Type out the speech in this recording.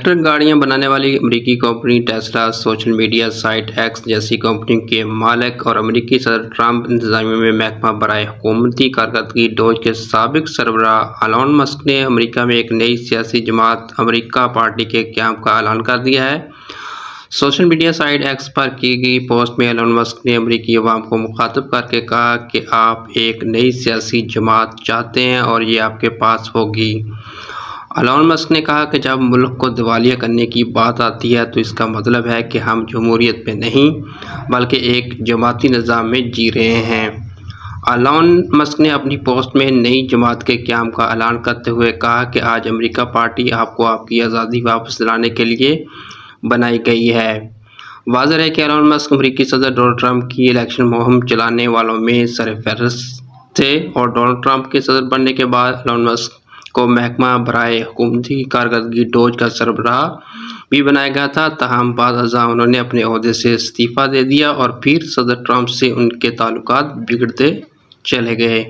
Electric گاڑیاں بنانے والی امریکی کمپنی Tesla social media site X جیسی کمپنیوں کے مالک اور امریکی صدر ٹرمپ انتظامیہ میں محکمہ برائے حکومتی کارکردگی ڈوج کے سابق سربراہ ایلن مسک نے امریکہ میں ایک نئی سیاسی جماعت امریکہ پارٹی کے قیام کا اعلان کر دیا ہے۔ سوشل میڈیا سائٹ ایکس پر کی گئی پوسٹ میں ایلن مسک نے امریکی عوام کو مخاطب کر کے کہا کہ آپ ایک نئی سیاسی جماعت چاہتے ہیں اور یہ آپ کے پاس ہوگی۔ ایلن مسک نے کہا کہ جب ملک کو دیوالیہ کرنے کی بات آتی ہے تو اس کا مطلب ہے کہ ہم جمہوریت میں نہیں بلکہ ایک جماعتی نظام میں جی رہے ہیں۔ ایلن مسک نے اپنی پوسٹ میں نئی جماعت کے قیام کا اعلان کرتے ہوئے کہا کہ آج امریکہ پارٹی آپ کو آپ کی آزادی واپس دلانے کے لیے بنائی گئی ہے۔ واضح ہے کہ ایلن مسک امریکی صدر ڈونلڈ ٹرمپ کی الیکشن مہم چلانے والوں میں سرفہرست تھے اور ڈونلڈ ٹرمپ کے صدر بننے کے بعد ایلن مسک کو محکمہ برائے حکومتی کارکردگی ڈوج کا سربراہ بھی بنایا گیا تھا، تاہم بعد ازاں انہوں نے اپنے عہدے سے استعفیٰ دے دیا اور پھر صدر ٹرمپ سے ان کے تعلقات بگڑتے چلے گئے۔